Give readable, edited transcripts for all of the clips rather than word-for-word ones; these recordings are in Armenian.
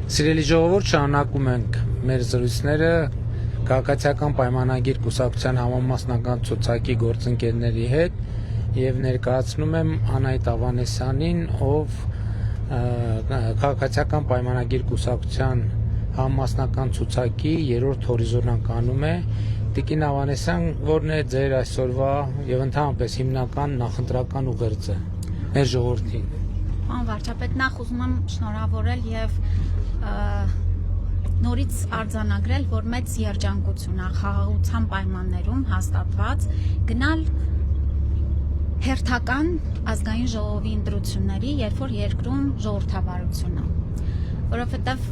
Սիրելի ժողովուրդ, շարունակում ենք մեր զրույցները քաղաքացիական պայմանագիր կուսակցության համամասնական ցուցակի գործընկերների հետ եւ ներկայացնում եմ Անահիտ Ավանեսյանին, ով քաղաքացիական պայմանագիր կուսակցության համամասնական ցուցակի 3-րդ հորիզոնանկ անում է։ Տիկին Ավանեսյան, որն է ձեր այսօրվա եւ ընդհանրապես հիմնական նախընտրական ուղերձը մեր ժողովրդին։ Պարոն վարչապետ, նախ ուզում եմ շնորհավորել եւ նորից արձանագրել, որ մեծ երջանկություն է խաղաղության պայմաններում հաստատված գնալ հերթական ազգային ժողովի ընտրությունների, երբ որ երկրում ժողովրդավարություն է, որովհետեւ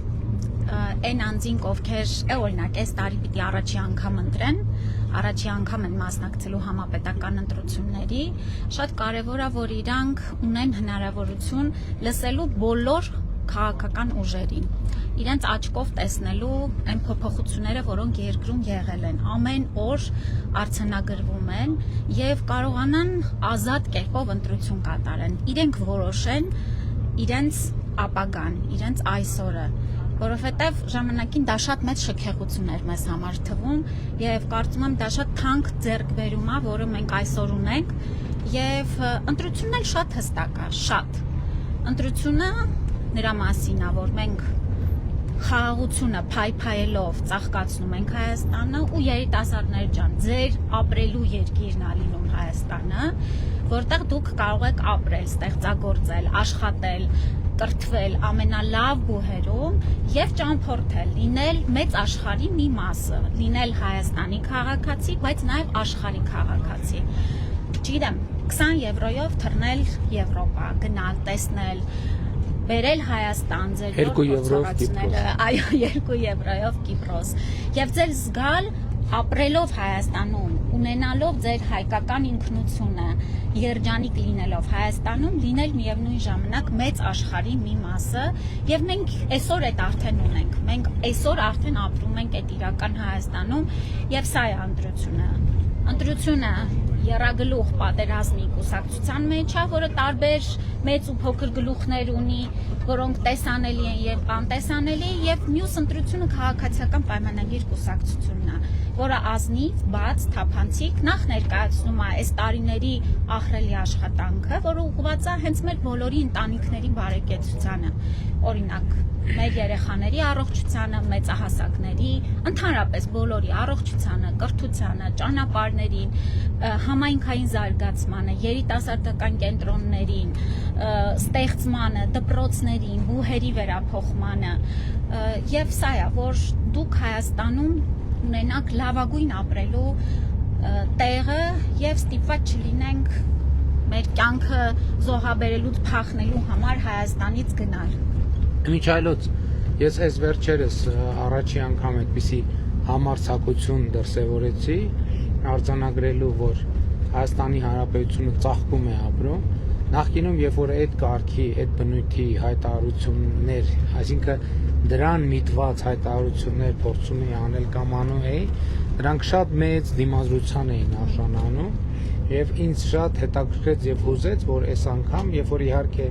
այն անձինք, ովքեր օրինակ այս տարի պիտի առաջի անգամ ընտրեն, առաջի անգամ են մասնակցելու համապետական ընտրությունների, շատ կարևոր է, որ իրանք ունեն հնարավորություն լսելու բոլոր քաղաքական ուժերին, իրենց աչքով տեսնելու այն փոփոխությունները, որոնք երկրում եղել են, ամեն օր արձանագրվում են եւ կարողանան ազատ կերպով ընտրություն կատարեն, իրենք որոշեն իրենց ապագան, իրենց այսօրը, որովհետև ժամանակին դա շատ մեծ շքեղություն էր մեզ համար թվում եւ կարծում եմ դա շատ թանկ ձեռքբերում է, որը մենք այսօր ունենք եւ ընտրությունն էլ շատ հստակ է, շատ։ Ընտրությունը նրա մասին է, որ մենք խաղաղությունը փայփայելով ծաղկացնում ենք Հայաստանը ու երիտասարդներ ջան, ձեր ապրելու երկիրն է լինում Հայաստանը, որտեղ դուք կարող եք ապրել, ստեղծագործել, աշխատել, կրթվել ամենալավ բուհերում եւ ճամփորդել, լինել մեծ աշխարհի մի մասը, լինել Հայաստանի քաղաքացի, բայց նաեւ աշխարհի քաղաքացի։ Չգիտեմ, 20 եվրոյով թռնել Եվրոպա, գնալ, տեսնել, բերել Հայաստան, ձեր 2 եվրոյով Կիպրոս։ Այո, 2 եվրոյով Կիպրոս։ Եվ ձեր զգալ ապրելով Հայաստանում, ունենալով ձեր հայկական ինքնությունը, երջանիկ լինելով Հայաստանում, լինել միևնույն ժամանակ մեծ աշխարհի մի մասը, եւ մենք այսօր այդ արդեն ունենք։ Մենք այսօր արդեն ապրում ենք այդ իրական Հայաստանում, եւ սա է ընտրությունը։ Ընտրությունը եռագլուխ պատերազմի կուսակցության մեջ է, որը տարբեր մեծ ու փոքր գլուխներ ունի, որոնք տեսանելի են եւ անտեսանելի, եւ մյուս ընտրությունը քաղաքացիական պայմանագիր կուսակցությունն է, որը ազնիվ, բաց, թափանցիկ նախ ներկայացնում է այս տարիների ահռելի աշխատանքը, որը ուղղված է հենց մեր բոլորի ընտանիքների բարեկեցությանը, օրինակ մեր երեխաների առողջությանը, մեծահասակների, ընդհանրապես բոլորի առողջությանը, կրթությանը, ճանապարհներին, համայնքային զարգացմանը, երիտասարդական կենտրոններին, ստեղծմանը, դպրոցներին, բուհերի վերափոխմանը, եւ սա է, որ դուք Հայաստանում ունենաք լավագույն ապրելու տեղը եւ ստիպված չլինենք մեր կյանքը զոհաբերելուց փախնելու համար Հայաստանից գնալ։ Միջայլոց, ես այս վերջերս առաջի անգամ այդպիսի համարձակություն դրսևորեցի, արձանագրելու, որ Հայաստանի Հանրապետությունը ծաղկում է ապրում, նախկինում, երբ որ այդ կարգի, այդ բնույթի հայտարարություններ, այսինքն դրան միտված հայտարարություններ փորձում էի անել կամ անում էի, դրանք շատ մեծ դիմադրության էին արժանանում, եւ ինձ շատ հետաքրքրեց եւ հուզեց, որ այս անգամ, երբ որ իհարկե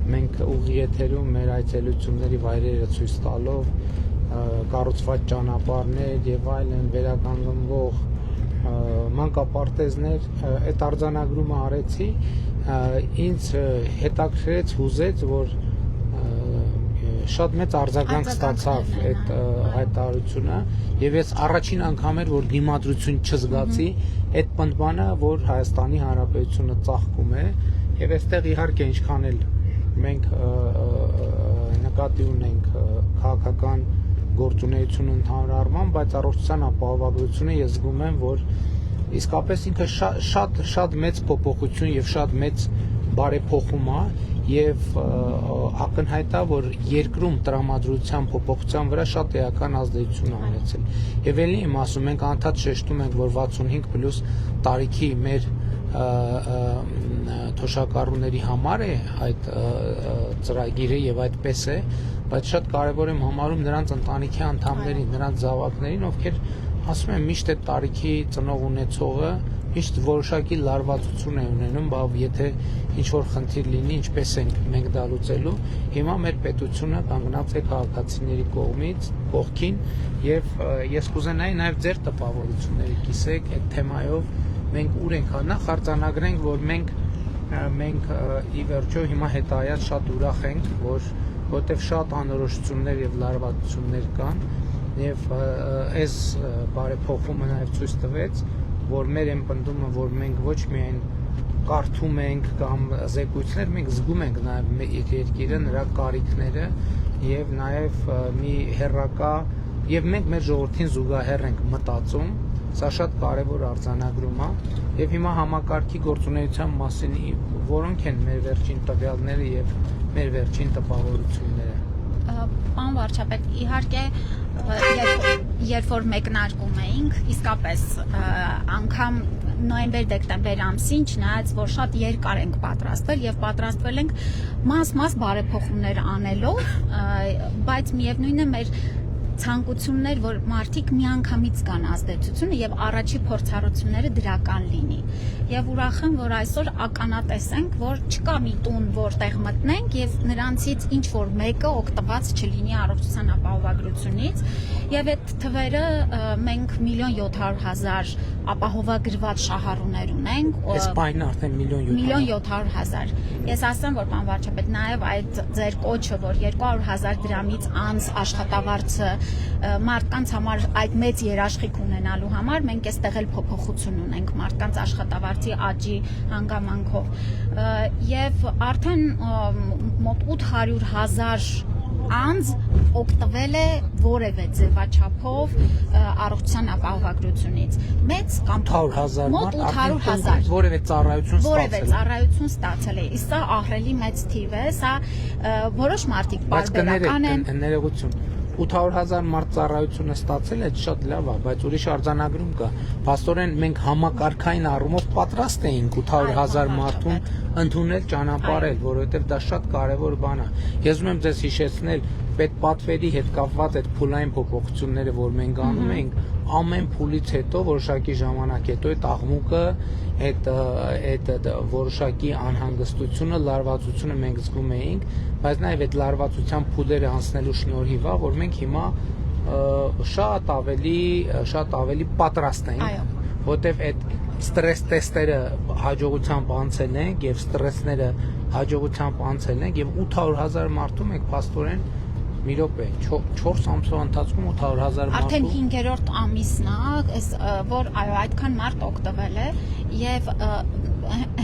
մենք ուղի եթերում մեր այցելությունների վայրերը ցույց տալով, կառուցված ճանապարհներ եւ այլն վերականգնվող մանկապարտեզներ, այդ արձանագրումը արեցի, ինձ հետաքրքրեց, հուզեց, որ շատ մեծ արձագանք ստացավ այդ հայտարարությունը եւ ես առաջին անգամ էր, որ դիմադրություն չզգացի այդ պնդմանը, որ Հայաստանի Հանրապետությունը ծաղկում է եւ այստեղ իհարկե ինչքան էլ մենք նկատի ունենք քաղաքական գործունեություն ընդհանուր առմամբ, բայց առողջության ապահովագրությունը ես զգում եմ, որ իսկապես ինքը շատ մեծ փոփոխություն եւ շատ մեծ բարեփոխում է եւ ակնհայտ է, որ երկրում տրամադրության փոփոխության վրա շատ էական ազդեցություն ունեցել։ Եվ ելի եմ ասում, մենք անդադ շեշտում ենք, որ 65+ տարիքի մեր թոշակառուների համար է այդ ծրագիրը եւ այդպես է, բայց շատ կարեւոր եմ համարում նրանց ընտանիքի անդամներին, նրանց զավակներին, ովքեր ասում եմ միշտ այդ տարիքի ծնող ունեցողը միշտ որոշակի լարվածություն է ունենում, բայց եթե ինչ որ խնդիր լինի, ինչպես ենք մենք դա լուծելու, հիմա մեր պետությունը կանգնած է քաղաքացիների կողքին եւ ես կուզենայի նաեւ ձեր տպավորությունները կիսեք այդ թեմայով, մենք ուր ենք նախ արձանագրենք, որ մենք ի վերջո հիմա հետայած շատ ուրախ ենք, որտեղ շատ անորոշություններ եւ լարվածություններ կան եւ այս բարեփոխումը նաեւ ցույց տվեց, որ մեր այն պնդումը, որ մենք ոչ միայն կարդում ենք կամ զեկույցներ, մենք զգում ենք նաեւ երկիրը, նրա կարիքները եւ նաեւ մի հերրակա եւ մենք մեր ժողովրդին զուգահեռ ենք մտածում, սա շատ կարեւոր արձանագրում է եւ հիմա համակարգի գործունեության մասին որոնք են մեր վերջին տվյալները եւ մեր վերջին տպավորությունները։ Պարոն վարչապետ, իհարկե երբ որ մեկնարկում էինք, իսկապես անգամ նոյեմբեր-դեկտեմբեր ամսին, չնայած որ շատ երկար ենք պատրաստվել եւ պատրաստվել ենք մաս բարեփոխումներ անելով, բայց միևնույնն է մեր ցանկություններ, որ մարդիկ միանգամից կան ազդեցությունը եւ առաջի փորձառությունները դրական լինի։ Եվ ուրախ եմ, որ այսօր ականատես ենք, որ չկա մի տուն, որտեղ մտնենք եւ նրանցից ինչ որ մեկը օգտված չլինի առողջության ապահովագրությունից, եւ այդ թվերը մենք 1.700.000 ապահովագրված շահառուներ ունենք։ Այս պայն արդեն 1.700.000։ Ես ասեմ, որ պարոն վարչապետ, նաեւ այդ ձեր կոչը, որ 200.000 դրամից անց աշխատավարձը մարդկանց համար այդ մեծ երաշխիք ունենալու համար մենք այստեղ էլ փոփոխություն ունենք մարդկանց աշխատավարձի աճի հանգամանքով եւ արդեն մոտ 800.000 անձ օգտվել է որևէ ձևաչափով առողջության ապահովագրությունից մեծ կամ 800.000 մոտ 800.000 որևէ ծառայություն ստացել է իսկ սա ահռելի մեծ թիվ է սա որոշ մարդիկ բարբերական են ներողություն 800.000 մարդ ծառայությունը ստացել է շատ լավ է, բայց ուրիշ արձանագրում կա։ Փաստորեն մենք համակարգային առումով պատրաստ էինք 800.000 մարդուն ընդունել, ճանապարհել, որովհետև դա շատ կարևոր բան է։ Ես ուզում եմ ձեզ հիշեցնել պետպատվերի հետ կապված այդ փուլային փոփոխությունները, որ մենք անում ենք, ամեն փուլից հետո որոշակի ժամանակ հետո այդ աղմուկը, այդ որոշակի անհանգստությունը, լարվածությունը մենք զգում էինք, բայց նաև այդ լարվածության փուլերը անցնելու շնորհիվ է, որ մենք հիմա շատ ավելի պատրաստ ենք, որտեվ այդ ստրես տեստերը հաջողությամբ անցել են եւ ստրեսները հաջողությամբ անցել են եւ 800.000 մարդու մենք փաստորեն մի րոպե 4 ամսվա ընթացքում 800.000 մարդու արդեն 5-րդ ամիսն է, որ այդքան մարդ օգտվել է եւ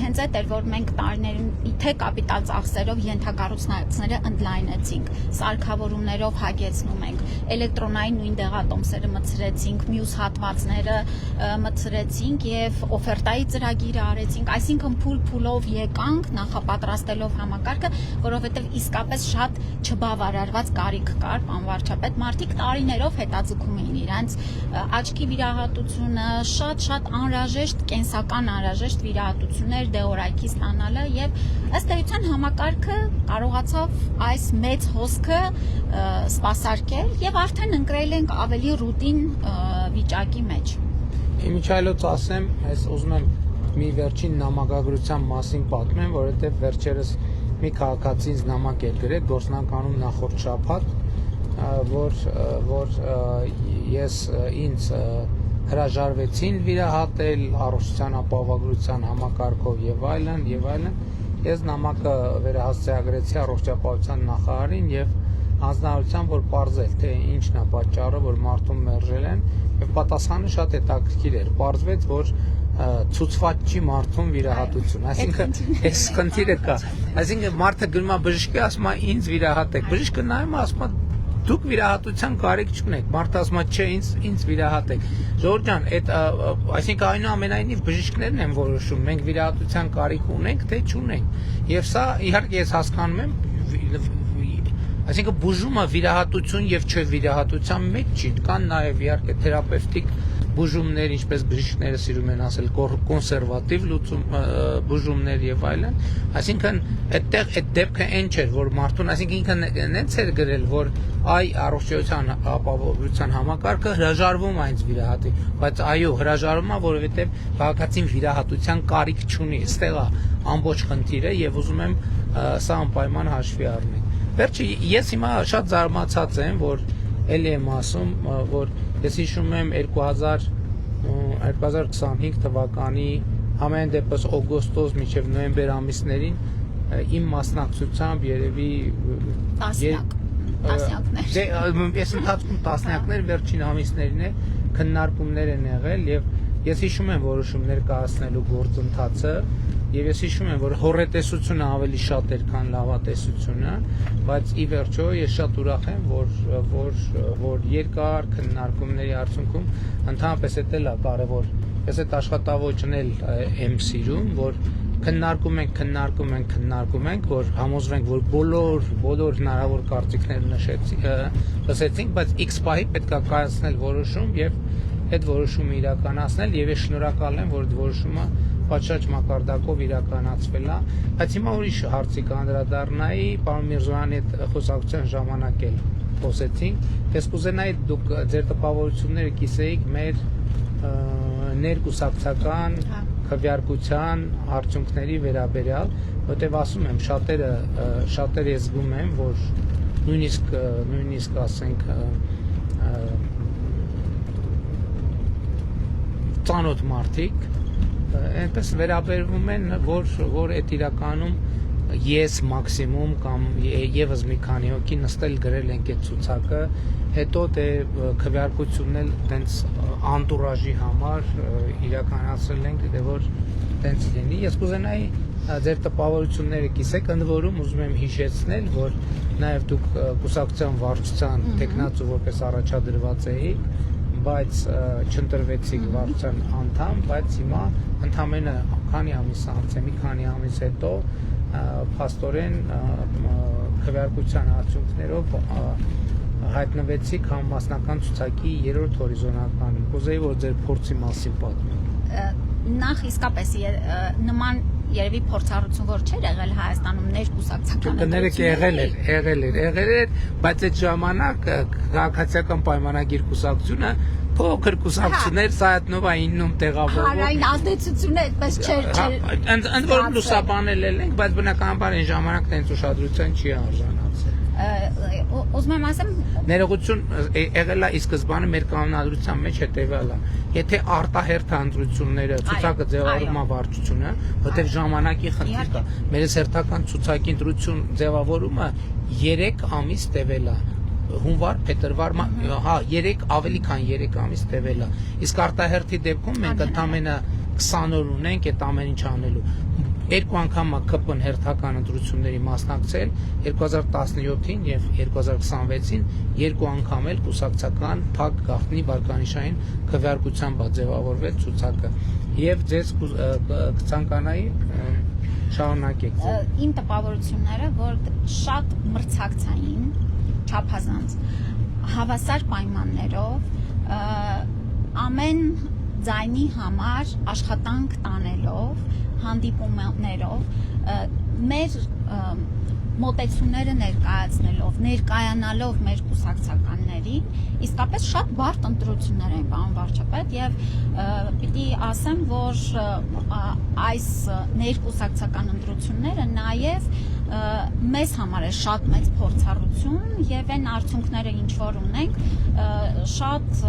հենց այդ էր, որ մենք տարիներին թե կապիտալ ծախսերով ենթակառուցվածքները ընդլայնեցինք, սարքավորումներով հագեցնում ենք, էլեկտրոնային նույն դեղատոմսերը մտցրեցինք, մյուս հատվածները մտցրեցինք եւ օֆերտայի ծրագիրը արեցինք, այսինքն փուլ-փուլով եկանք նախապատրաստելով համակարգը, որովհետեւ իսկապես շատ չբավարարված կարիք կար, պարոն վարչապետ, մարդիկ տարիներով հետաձգում էին իրենց աչքի վիրահատությունը, շատ անհրաժեշտ կենսական անհրաժեշտ վիրահատություններ դեղորայքի ստանալը եւ ըստ էության համակարգը կարողացավ այս մեծ հոսքը սպասարկել եւ արդեն ընկրել ենք ավելի ռուտին վիճակի մեջ։ Իմիջայլոց ասեմ, ես ուզում եմ մի վերջին նամակագրության մասին պատմեմ, որովհետեւ վերջերս մի քաղաքացի ինձ նամակ էր գրել գործնականում նախորդ շաբաթ, որ ես ինձ հրաժարվեցին վիրահատել առողջության ապահովագրության համակարգով եւ այլն, ես նամակը վերահասցեագրեցի առողջապահության նախարարին եւ հանձնարարության, որ պարզել թե ինչն է պատճառը, որ մարդուն մերժել են եւ պատասխանը շատ հետաքրքիր էր, պարզվեց, որ ցուցված չի մարդուն վիրահատություն, այսինքն այս խնդիրը կա, այսինքն մարդը գնում է բժշկի, ասում է ինձ վիրահատեք, բժիշկը նայում է, ասում է դուք վիրահատության կարիք չունեք, մարդը ասում է չէ, ինձ վիրահատեք, Ժողովուրդ ջան, այդ այսինքն այնուամենայնիվ բժիշկներն են որոշում, մենք վիրահատության կարիք ունենք, թե չունենք, եւ սա իհարկե ես հասկանում եմ, այսինքն բուժումը վիրահատություն եւ չվիրահատության մեջ չի, կան նաեւ իհարկե թերապևտիկ բուժումներ, ինչպես բժիշկները սիրում են ասել, կոնսերվատիվ լուծում բուժումներ եւ այլն, այսինքն այդտեղ այդ դեպքը այն չէր, որ մարդուն, այսինքն ինքը նենց էր գրել, որ այ առողջության ապահովության համակարգը հրաժարվում է ինձ վիրահատի, բայց այո, հրաժարվում է, որովհետեւ քաղաքացին վիրահատության կարիք չունի, այստեղ է ամբողջ խնդիրը եւ ուզում եմ սա անպայման հաշվի առնել։ Վերջը ես հիմա շատ զարմացած եմ, որ էլի եմ ասում, որ ես հիշում եմ 2025 թվականի ամեն դեպս օգոստոս մինչև նոյեմբեր ամիսներին իմ մասնակցությամբ երևի տասնյակներ։ Ես ընթացքում տասնյակներ վերջին ամիսներին է քննարկումներ են եղել եւ ես հիշում եմ որոշումներ կայացնելու գործընթացը եւ ես հիշում եմ որ հոռետեսությունը ավելի շատ էր քան լավատեսությունը, բայց ի վերջո ես շատ ուրախ եմ որ երկար քննարկումների արդյունքում ընդհանրապես դա է կարևոր։ Ես այդ աշխատավոճն էլ եմ սիրում, որ քննարկում ենք, որ համոզվենք, որ բոլոր հնարավոր կարծիքներ լսեցինք, բայց X պահի պետք է կայացնել որոշում եւ այդ որոշումը իրականացնել եւ ես շնորհակալ եմ, որ այդ որոշումը պատշաճ մակարդակով իրականացվել է, բայց հիմա ուրիշ հարցի կանդրադառնայի, պարոն Միրզոյանի հետ խոսակցության ժամանակ էլ խոսեցինք, ես կուզենայի դուք ձեր տպավորությունները կիսեիք մեր ներկուսակցական քվեարկության արդյունքների վերաբերյալ, որտեղ ասում եմ շատերը ես զգում եմ, որ նույնիսկ ասենք ծանոթ մարդիկ այնպես վերաբերվում են, որ այդ իրականում ես մաքսիմում կամ եւս մի քանի հոգի նստել գրել ենք այդ ցուցակը, հետո դե քվեարկությունն էլ տենց անտուրաժի համար իրականացրել ենք, դե որ տենց լինի։ Ես կուզենայի ձեր տպավորությունները կիսեք, ընդ որում ուզում եմ հիշեցնել, որ նաեւ դուք կուսակցության վարչության տեխնացու որպես առաջադրված էիք, բայց չընտրվեցիք վարչության անդամ, բայց հիմա ընդամենը քանի ամիս անց է, մի քանի ամիս հետո փաստորեն քվեարկության արդյունքներով հայտնվեցիք համասնական ցուցակի 3-րդ հորիզոնականում։ Կուզեի որ ձեր փորձի մասին պատմեք։ Նախ իսկապես նման երևի փորձառություն որ չէր եղել Հայաստանում ներկուսակցական եղել էր, բայց այդ ժամանակ քաղաքացիական պայմանագիր կուսակցությունը փոքր կուսակցություններ Սայաթնովա 9-ում տեղավորվում։ Հանրային ազդեցությունը այդպես չէր։ Ընդ որում լուսաբանել ենք, բայց բնականաբար այն ժամանակ տենց ուշադրության չի արժանացել։ Ուզում եմ ասեմ ներողություն եղել է ի սկզբանե մեր կանոնադրության մեջ հետևյալը, եթե արտահերթ ընտրությունները ցուցակը ձևավորում է վարչությունը, որտեղ ժամանակի խնդիր կա, մեր հերթական ցուցակի ընտրություն ձևավորումը 3 ամիս տևել է, հունվար, փետրվար, 3 ավելի քան 3 ամիս տևել է, իսկ արտահերթի դեպքում մենք ընդամենը 20 օր ունենք այդ ամեն ինչ անելու։ Երկու անգամ ԿՊ-ն հերթական ընտրությունների մասնակցել 2017-ին եւ 2026-ին երկու անգամ էլ կուսակցական փակ գաղտնի վարկանիշային քվեարկությամբ ձևավորվել ցուցակը եւ ձեզ կցանկանայի շարունակեք։ Իմ տպավորությունները որ շատ մրցակցային չափազանց հավասար պայմաններով ամեն ձայնի համար աշխատանք տանելով հանդիպումներով մեր մոտեցումները ներկայանալով մեր կուսակցականներին իսկապես շատ բարդ ընտրություններ են պարոն վարչապետ եւ պիտի ասեմ որ այս ներկուսակցական ընտրությունները նաեւ մեզ համար է շատ մեծ փորձառություն եւ այն արդյունքները ինչ որ ունենք շատ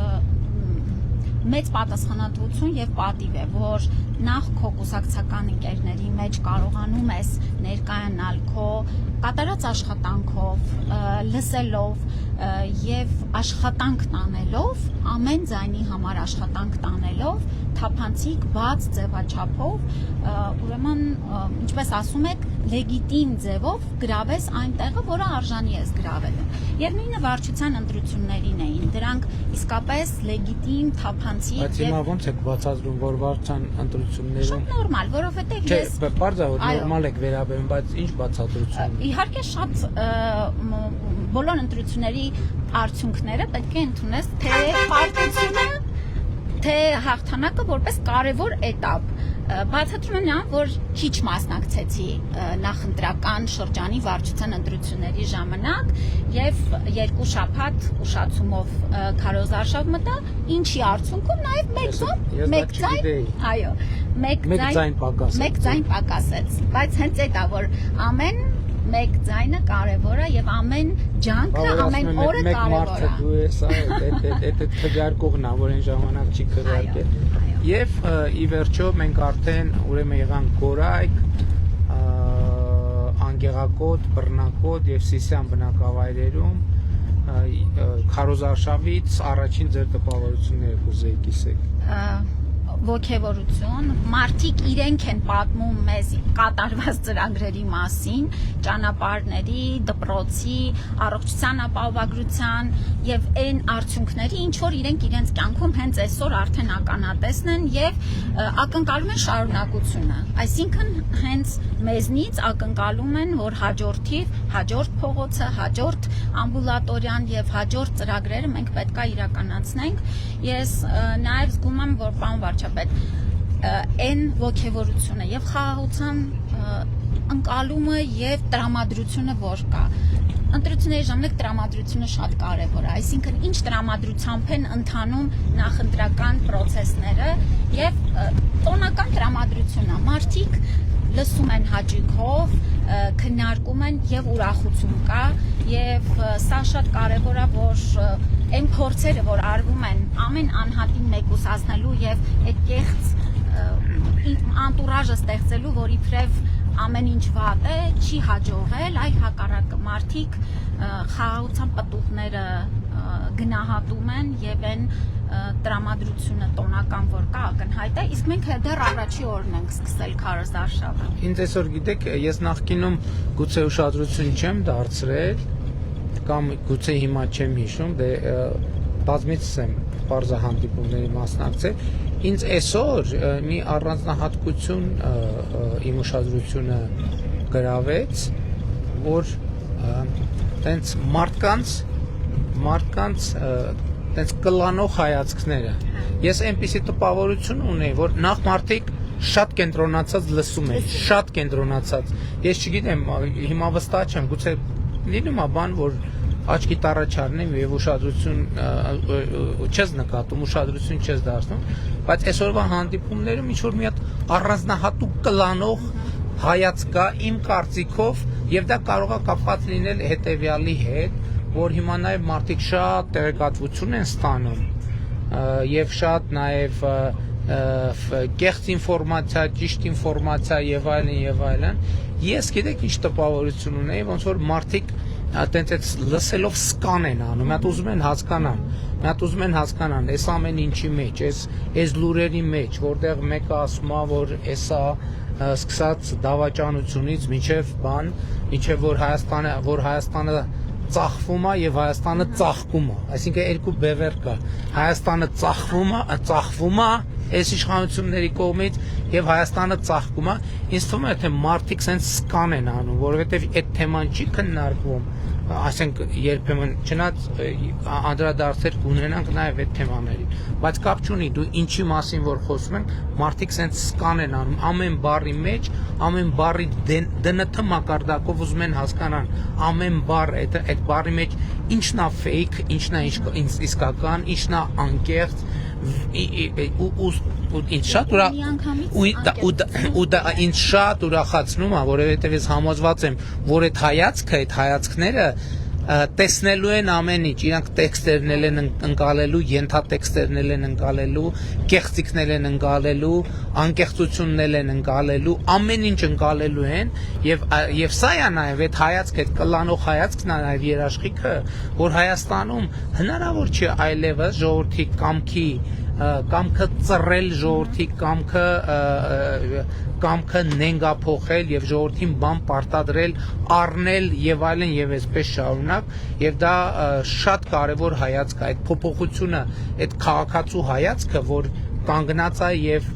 մեծ պատասխանատվություն եւ պատիվ է, որ նախ քո կուսակցական ընկերների մեջ կարողանում ես ներկայանալ քո կատարած աշխատանքով, լսելով եւ աշխատանք տանելով, ամեն ձայնի համար աշխատանք տանելով, թափանցիկ բաց ձևաչափով, ուրեմն ինչպես ասում եք, լեգիտիմ ձևով գրավես այն տեղը, որը արժանի ես գրավելու։ Եվ նույնը վարչության ընտրություններին էին, դրանք իսկապես լեգիտիմ, թափանցիկ Բայց հիմա ո՞նց եք բացատրում, որ վարչության ընտրություններում Շատ նորմալ, որովհետեւ ես Չէ, բարձր որ նորմալ եք վերաբերում, բայց ինչ բացատրություն։ Իհարկե շատ բոլոր ընտրությունների արդյունքները պետք է ընդունես թե պարտությունը թե հաղթանակը որպես կարևոր էտապ։ Բացատրում եմ նրան, որ քիչ մասնակցեցի նախընտրական շրջանի վարչության ընտրությունների ժամանակ եւ 2 շաբաթ ուշացումով քարոզարշավ մտա, ինչի արդյունքում նաեւ մեկ ձայն պակասեց, բայց հենց էտա որ ամեն մեկ ձայնը կարևոր է եւ ամեն ջանքը ամեն օրը կարևոր է։ Դու ես այդ քրկարկողն է, որ այն ժամանակ չի քրկարկել։ Եվ ի վերջո մենք արդեն ուրեմն եղանք Գորայք, Անգեղակոտ, Բռնակոտ եւ Սիսիան բնակավայրերում քարոզարշավից առաջին ձեր տպավորությունները կուզեի կիսեք։ Ոգևորություն, մարդիկ իրենք են պատմում մեզ կատարված ծրագրերի մասին, ճանապարհների, դպրոցի, առողջության ապահովագրության եւ այն արդյունքների, ինչ որ իրենք իրենց կյանքում հենց այսօր արդեն ականատեսն են եւ ակնկալում են շարունակությունը։ Այսինքն հենց մեզնից ակնկալում են, որ հաջորդ փողոցը, հաջորդ ամբուլատորիան եւ հաջորդ ծրագրերը մենք պետքա իրականացնենք։ Ես նաեւ զգում եմ, որ պարոն վարչապետ, այն ոգևորությունը եւ խաղաղության ընկալումը եւ տրամադրությունը, որ կա, ընտրությունների ժամանակ տրամադրությունը շատ կարևոր է, այսինքն ինչ տրամադրությամբ են ընթանում նախընտրական process-ները եւ տոնական տրամադրությունը, մարդիկ լսում են հաճույքով, քննարկում են եւ ուրախություն կա եւ սա շատ կարեւոր է, որ այն փորձերը, որ արվում են ամեն անհատին մեկուսացնելու եւ այդ կեղծ անտուրաժը ստեղծելու, որ իբրև ամեն ինչ վատ է, չի հաջողել, այլ հակառակը մարդիկ խաղաղության պտուղները գնահատում են եւ այն տրամադրությունը տոնական որ կա ակնհայտ է, իսկ մենք դեռ առաջի օրն ենք սկսել քարոզարշավը։ Ինձ այսօր գիտեք, ես նախկինում գուցե ուշադրություն չեմ դարձրել կամ գուցե հիմա չեմ հիշում, դե բազմիցս եմ պարզահանդիպումների մասնակցել, ինձ այսօր մի առանձնահատկություն իմ ուշադրությունը գրավեց, որ տենց մարդկանց տենց կլանող հայացքները։ Ես այնպիսի տպավորություն ունեի, որ նախ մարդիկ շատ կենտրոնացած լսում են, շատ կենտրոնացած։ Ես չգիտեմ, հիմա վստահ չեմ, գուցե լինում է բան, որ աչքիդ առաջարնեմ եւ ուշադրություն չես նկատում, ուշադրություն չես դարձնում, բայց այսօրվա հանդիպումներում ինչ որ մի հատ առանձնահատուկ կլանող հայացք կա իմ կարծիքով եւ դա կարող է կապված լինել հետեւյալի հետ, որ հիմա նաեւ մարդիկ շատ տեղեկատվություն են ստանում եւ շատ նաեւ կեղծ ինֆորմացիա, ճիշտ ինֆորմացիա եւ այլն, ես գիտեք ինչ տպավորություն ունեի, ոնց որ մարդիկ այտենց այդ լսելով սկան են անում, մի հատ ուզում են հասկանան, այս ամեն ինչի մեջ, այս լուրերի մեջ, որտեղ մեկը ասում է, որ էսա սկսած դավաճանությունից մինչև որ Հայաստանը ծախվում է եւ Հայաստանը ծաղկում է, այսինքն երկու բևեռ կա, Հայաստանը ծախվում է այս իշխանությունների կողմից եւ Հայաստանը ծաղկում է, ինձ թվում է թե մարդիկ sense սկան են անում, որովհետեւ այդ թեման չի քննարկվում, ասենք երբեմն չնայած անդրադարձեր կունենանք նաեւ այդ թեմաներին, բայց կապ չունի, դու ինչի մասին որ խոսում ենք, մարդիկ sense սկան են անում, ամեն բառի մեջ, ամեն բառի ԴՆԹ մակարդակով ուզում են հասկանան, ամեն բառ այդ բառի մեջ ինչն է fake, ինչն է իսկական, ինչն է անկեղծ ու ինձ շատ ուրախացնում է, որովհետև ես համոզված եմ, որ այդ հայացքները տեսնելու են ամեն ինչ, իրանք տեքստերն են ընկալելու, ենթատեքստերն են ընկալելու, կեղծիքներ են ընկալելու, անկեղծություններ են ընկալելու, ամեն ինչ ընկալելու են եւ սա է նաեւ այդ հայացքը, այդ կլանող հայացքն է նաեւ երաշխիքը, որ Հայաստանում հնարավոր չէ այլևս ժողովրդի կամքը ծռել, ժողովրդի կամքը նենգափոխել եւ ժողովրդին բան պարտադրել, առնել եւ այլն եւ այսպես շարունակ եւ դա շատ կարեւոր հայացք է, այդ փոփոխությունը, այդ քաղաքացու հայացքը, որ կանգնած է եւ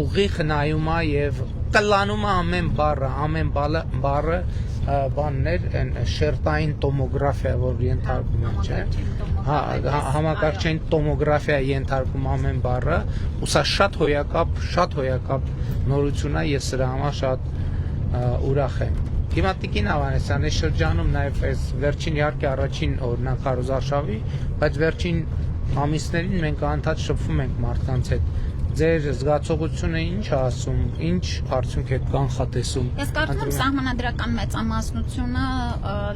ուղիղ նայում է եւ կլանում է ամեն բառը բաններ այն շերտային տոմոգրաֆիա, որ ենթարկում են, չէ՞։ Համակարգչային տոմոգրաֆիա ենթարկում ամեն բառը, ու սա շատ հոյակապ նորություն է, ես սրա համար շատ ուրախ եմ։ Հիմա Տիկին Ավանեսյանի շրջանում նաև այս վերջին իհարկե առաջին օրինակ Քարոզարշավի, բայց վերջին ամիսներին մենք անդադ շփվում ենք մարդկանց հետ։ Ձեր զգացողությունը ինչ է ասում, ինչ արդյունք եք կանխատեսում։ Ես կարծում եմ սահմանադրական մեծամասնությունը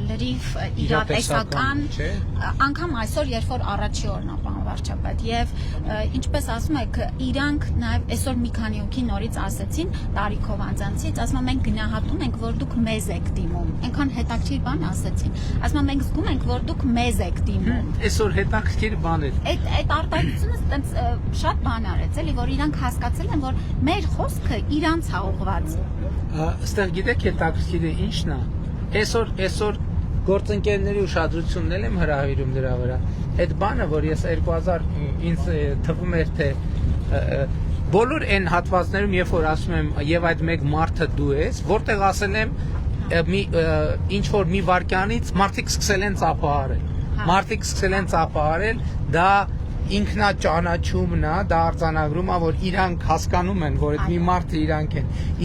լրիվ իրատեսական, անգամ այսօր, երբ որ առաջի օրն է, պարոն վարչապետ, եւ ինչպես ասում եք, իրանք նաեւ այսօր մի քանի հոգի նորից ասեցին տարիքով անձանցից, ասում են մենք գնահատում ենք, որ դուք մեզ եք դիմում, այնքան հետաքրքիր բան ասեցին, ասում են մենք զգում ենք, որ դուք մեզ եք դիմում։ Այսօր հետաքրքիր բան է։ Այդ արտահայտությունը այտենց շատ բան արեց, էլի, որ իրանք հասկացել են, որ մեր խոսքը իրանց է ուղղված։ Այստեղ գիտեք հետաքրքիրը ինչն է։ Այսօր գործընկերների ուշադրությունն եմ հրավիրում դրա վրա։ Այդ բանը, որ ես 2000 ինձ թվում էր թե բոլոր այն հատվածներում, երբ որ ասում եմ եւ այդ մեկ մարդը դու ես, որտեղ ասել եմ ինչ որ մի վարքյանից մարդիկ սկսել են ծափահարել, դա ինքնաճանաչումն է, դա արձանագրում է, որ իրանք հասկանում են, որ այդ մի մարդը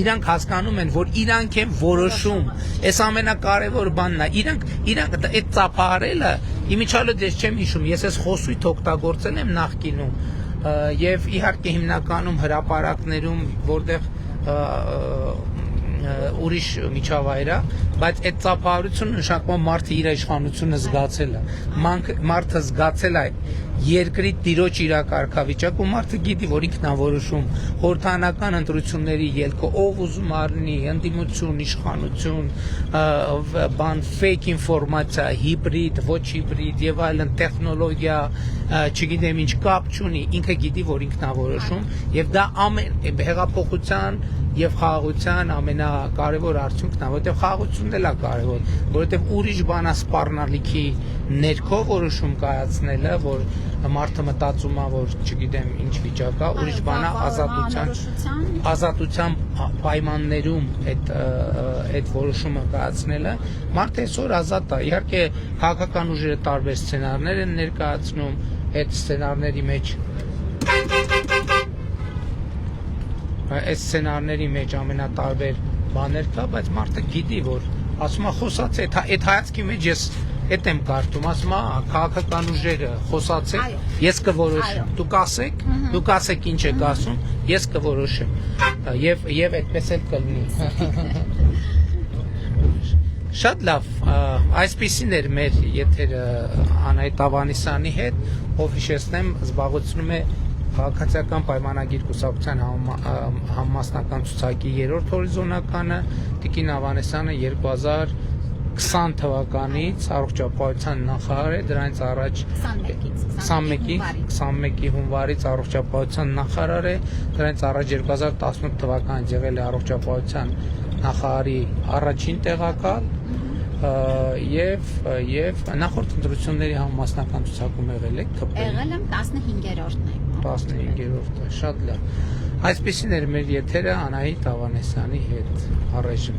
իրանք հասկանում են, որ իրանք են որոշում։ Այս ամենակարևոր բանն է։ Իրանք այդ ծափահարելը իմիջիալը դες չեմ հիշում, ես այս խոսույթ օգտագործել եմ նախկինում եւ իհարկե հիմնականում հրապարակներում, որտեղ ուրիշ միջավայր է, բայց այդ ծափահարությունը նշանակում է մարդը իր իշխանությունը զգացել է, մարդը զգացել է երկրի տիրոջ իրակարգավիճակ ու մարդը գիտի, որ ինքն է որոշում խորհրդանական ընտրությունների ելքը, ով ուզում առնի ընդդիմություն, իշխանություն, fake ինֆորմացիա, հիբրիդ, ոչ հիբրիդ եւ այլն տեխնոլոգիա, չգիտեմ ինչ կապ չունի, ինքը գիտի, որ ինքն է որոշում եւ դա ամեն հեղափոխության եւ խաղաղության ամենակարևոր արդյունքն է, որովհետեւ խաղաղությունն էլ է կարևոր, որովհետեւ ուրիշ բան է սպառնալիքի ներքո որոշում կայացնելը, որ մարդը մտածում է, որ չգիտեմ ինչ վիճակ է, ուրիշ բան է ազատության պայմաններում այդ որոշումը կայացնելը, մարդը այսօր ազատ է, իհարկե քաղաքական ուժերը տարբեր սցենարներ են ներկայացնում, այդ սցենարների մեջ ամենատարբեր բաներ կա, բայց մարդը գիտի, որ ասում է խոսած է, այդ հայացքի մեջ ես այդ եմ կարդում, ասում է քաղաքական ուժերը խոսացեք, ես կորոշեմ, դուք ասեք ինչ եք ասում, ես կորոշեմ եւ այդպես էլ կլինի։ Շատ լավ, այսպիսին էր մեր եթերը Անահիտ Ավանեսյանի հետ, ով հիշեցնեմ զբաղեցնում է քաղաքացիական պայմանագիր կուսակցության համամասնական ցուցակի 3-րդ հորիզոնականը, Տիկին Ավանեսյանը 2020 թվականից առողջապահության նախարար է, դրանից առաջ 21-ի հունվարից առողջապահության նախարար է, դրանից առաջ 2018 թվականից եղել է առողջապահության նախարարի առաջին տեղակալ եւ նախորդ ընտրությունների համամասնական ցուցակում եղել եք թփել։ Եղել եմ 15-րդն է։ 15-րդը, շատ լավ։ Այսպեսին էր մեր եթերը Անահիտ Ավանեսյանի հետ առայժմ։